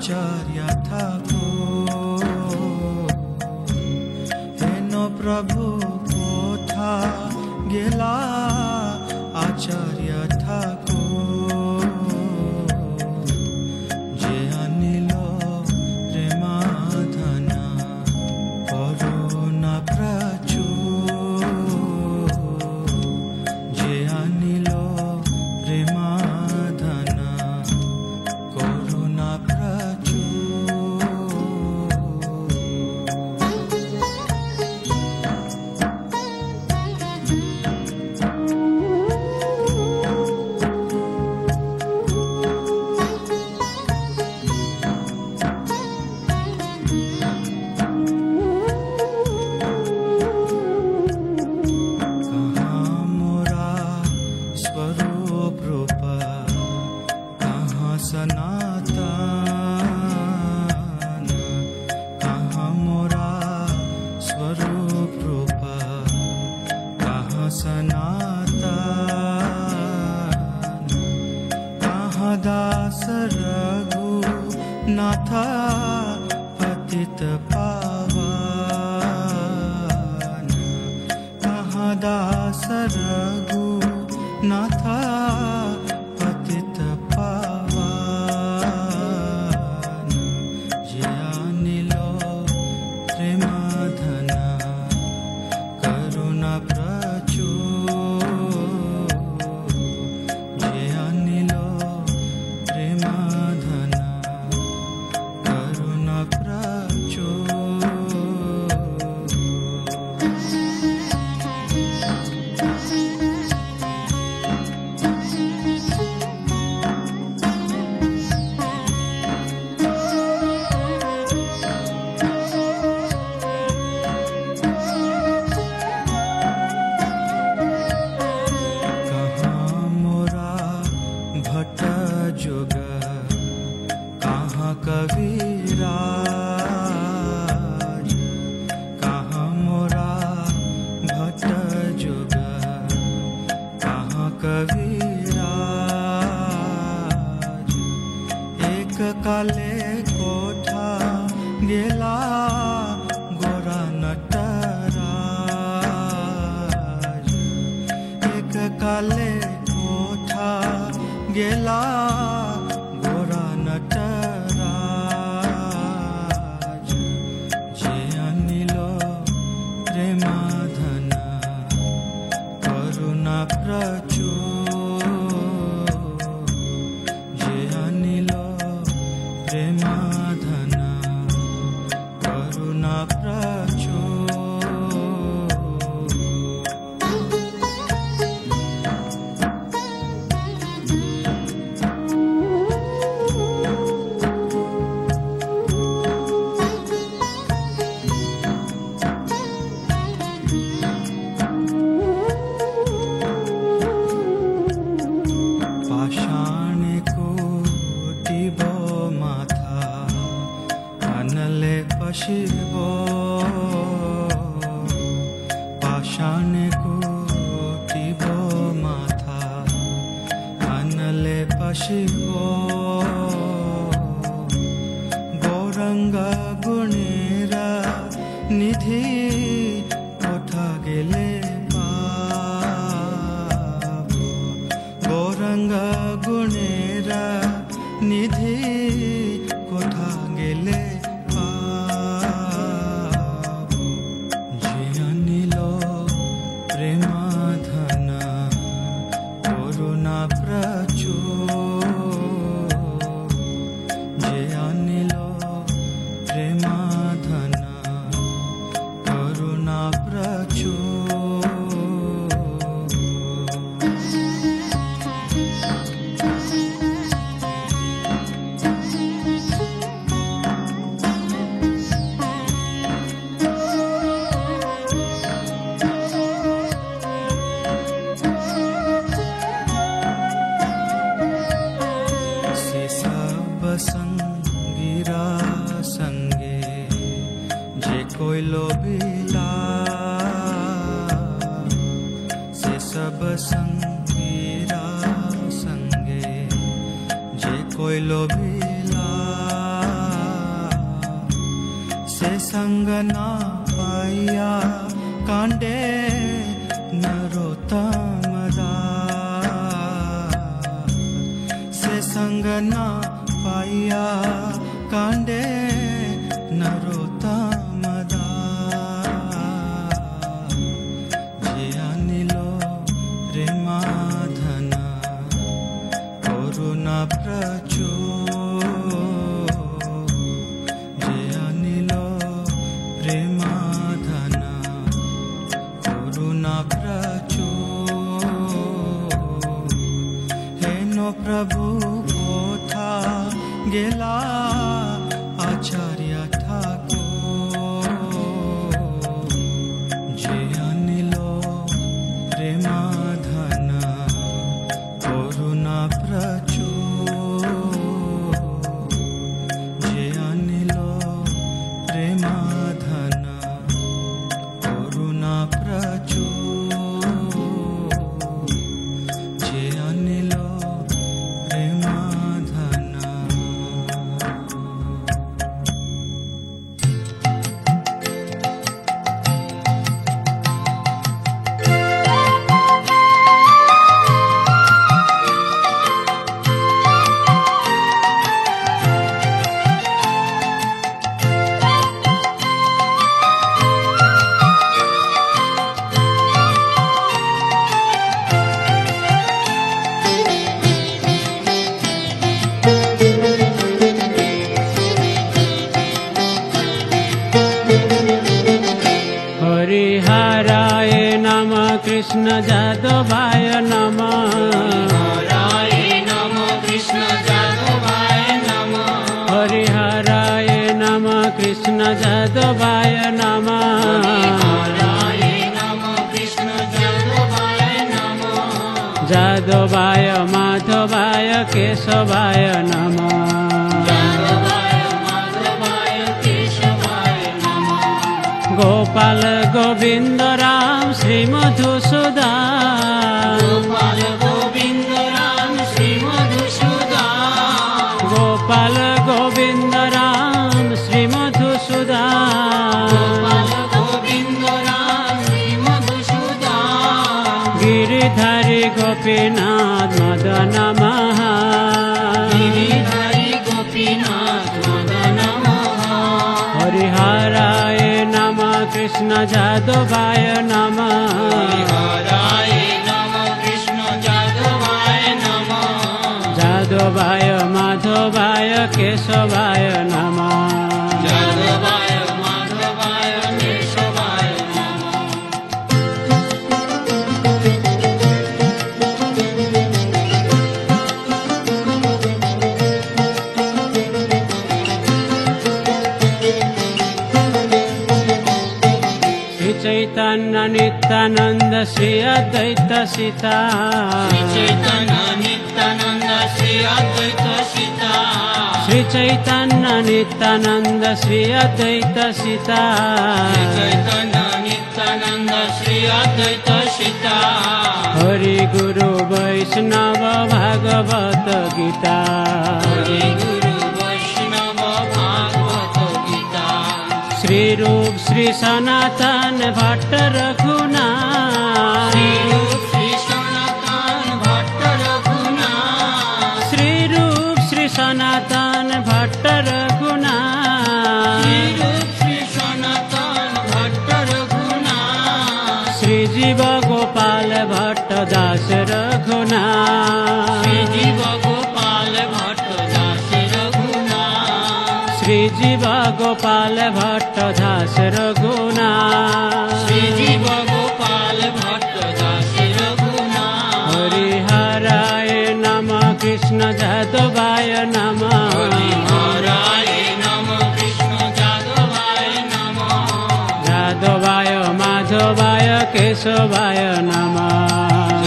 आचार्य थाको हेनो प्रभु कोथा गेला आचार्य थाको जे अनिल प्रेमाधना करुणा प्रचुर जे अनिल प्रेमाधना करुणा सनातन कहाँ मोरा स्वरूप रूपा कहाँ सनातन कहाँ दास रघुनाथ पतित पावन कहाँ दास रघुनाथ पतित प्रेमाधना करुणा प्रचुर जे अनिल प्रेमाधना करुणा प्रचुर जोग कहाँ कविराज कहाँ मोरा भट्ट जोग कहाँ कविराज एक काले कोठा गेला गोरा नटराज एक काले कोठा गेला गोरा नटराज जे अनिल प्रेमाधना करुणा प्रचुर जे अनिल प्रेमाधना करुणा प्रचुर शिव पाषाण कोटिब माथा अनले पशिव गौरंग गुणेर निधि कोठा गेले पाबो गौरंग गुणेर निधि कोठा गेले प्रेमाधना करुणा प्रचुर जे अनिल प्रेमाधना करुणा प्रचुर संगीरा संगे जे कोई लोभिला से सब संगीरा संगे जे कोई लोभिला संग ना पाया कांडे नरोत्तम दास से संग ना पाया कांडे नरोत्तम दास जे अनिलो प्रेमाधन करुणा प्रचुर जे अनिलो प्रेमाधन करुणा प्रचुर हेनो प्रभु कोथा गेला आचार्य ठाकुर जे अनिलो प्रेमाधन करुणा प्रचुर जे अनिलो प्रेमाधन करुणा प्रचुर जे अनिलो प्रेमाधन। हरिहराय नमः कृष्ण जादवाय नमः हराय नमः कृष्ण जादवाय नमः हरिहराय नमः कृष्ण जादवाय नमः हराय नमः कृष्ण जादवाय नमः जादवाय माधवाय केशवाय नमः जादवाय माधवाय केशवाय नमः गोपाल गोविंद राम श्री मधुसूदन गोपाल गोविंद राम श्री मधुसूदन गोपाल गोविंद राम श्री मधुसूदन गोपाल गोविंद राम श्री मधुसूदन गिरिधारी गोपीनाथ मदन महा गिरिधारी गोपीनाथ मदन मोहन हरिहराय नमः कृष्ण जादवाय नमः हराय नमः कृष्ण जादवाय नमः जादवाय माधवाय केशवाय नमः जादवाय माधवाय केशवाय नमः श्री चैतन्य नित्यानंद श्री अद्वैत सीता श्री चैतन्य नित्यानंद श्री अद्वैत सीता श्री चैतन्य नित्यानंद श्री अद्वैत सीता श्री चैतन्य नित्यानंद श्री अद्वैत सीता हरि गुरु वैष्णव भागवत गीता हरि गुरु वैष्णव भागवत गीता श्री रूप श्री सनातन भट्ट रघुनाथ श्री रूप श्री सनातन भट्ट रघुनाथ श्री रूप श्री सनातन भट्ट रघुनाथ श्री रूप श्री सनातन भट्ट रघुनाथ श्री जीव गोपाल भट्ट दास रघुनाथ श्री जीव गोपाल भट्ट दास रघुनाथ श्री जीव गोपाल भट्ट दास रघुनाथ श्री जीव गोपाल भट्ट दास रघुनाथ हरिहराय नमः कृष्ण जादवाय नमः हरिहराय नमः कृष्ण जादवाय नमः जादवाय माधवाय केशवाय नमः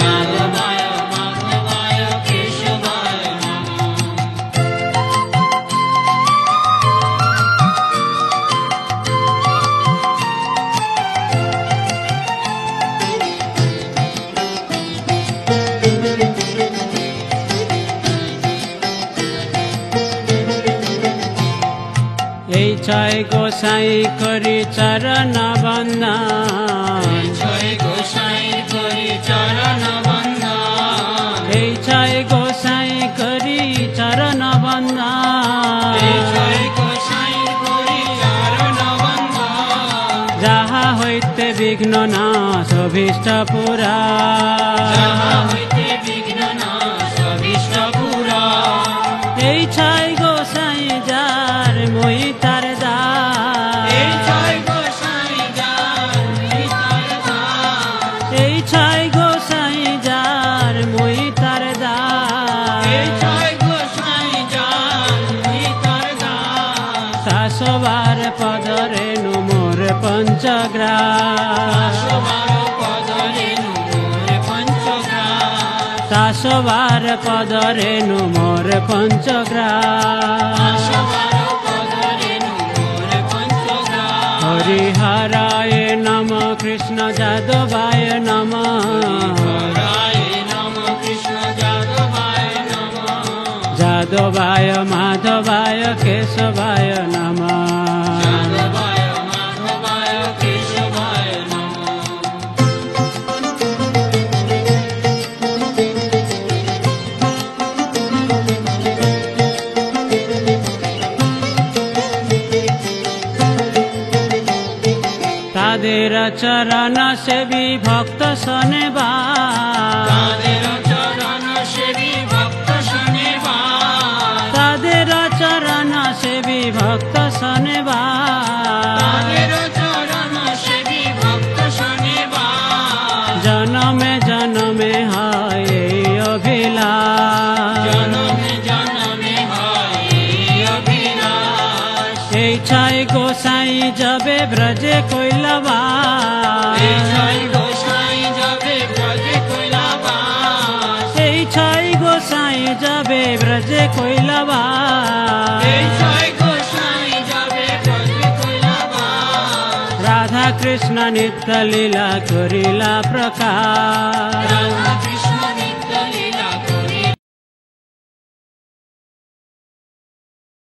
जादवाय माधवाय केशवाय नमः এই ছয় গোসাই করি চরণ বন্দন জয় গোসাই করি চরণ বন্দন এই ছয় গোসাই করি চরণ বন্দন জয় গোসাই করি চরণ বন্দন যাহা হইতে বিঘ্ন নাশ অভীষ্ট পুরা যাহা হইতে বিঘ্ন নাশ অভীষ্ট পুরা এই ছয় গোসাই যার মই তার এই দাস জয় গোসাই যার নিতার দাস এই ছয় গোসাই যার মই তার এই দাস জয় গোসাই যার নিতার দাস শাসবার পদরে মোর পঞ্চগ্রাস সবার পদরে নূর পঞ্চগ্রাস শাসবার পদরে মোর পঞ্চগ্রাস সবার পদরে নূর পঞ্চগ্রাস হরিহরায় নম কৃষ্ণ যাদবায় নম হরায় নম কৃষ্ণ যাদবায় নম যাদবায় মাধবায় কেশবায় নম যাদবায় মাধবায় কেশবায় নম তাদের চরণ সেবী ভক্ত শোনেবা তাদের চরণ সেবী ভক্ত শোনেবা তাদের চরণ সেবী ভক্ত শোনেবা তাদের চরণ সেবী ভক্ত শোনেবা জনমে জনমে হয় এই অভিলাষ জনমে জনমে হয় এই অভিলাষ এই ছয় গোসাই যাবে ব্রজে কৈলাবা এই জয় গোসাই যাবে ব্রজে কৈলাবাস এই ছয় গোসাই যাবে ব্রজে কৈলাবা এই জয় গোসাই যাবে ব্রজে কৈলাবাস রাধা কৃষ্ণ নিত্য লীলা করিলা প্রকাশ রাধা কৃষ্ণ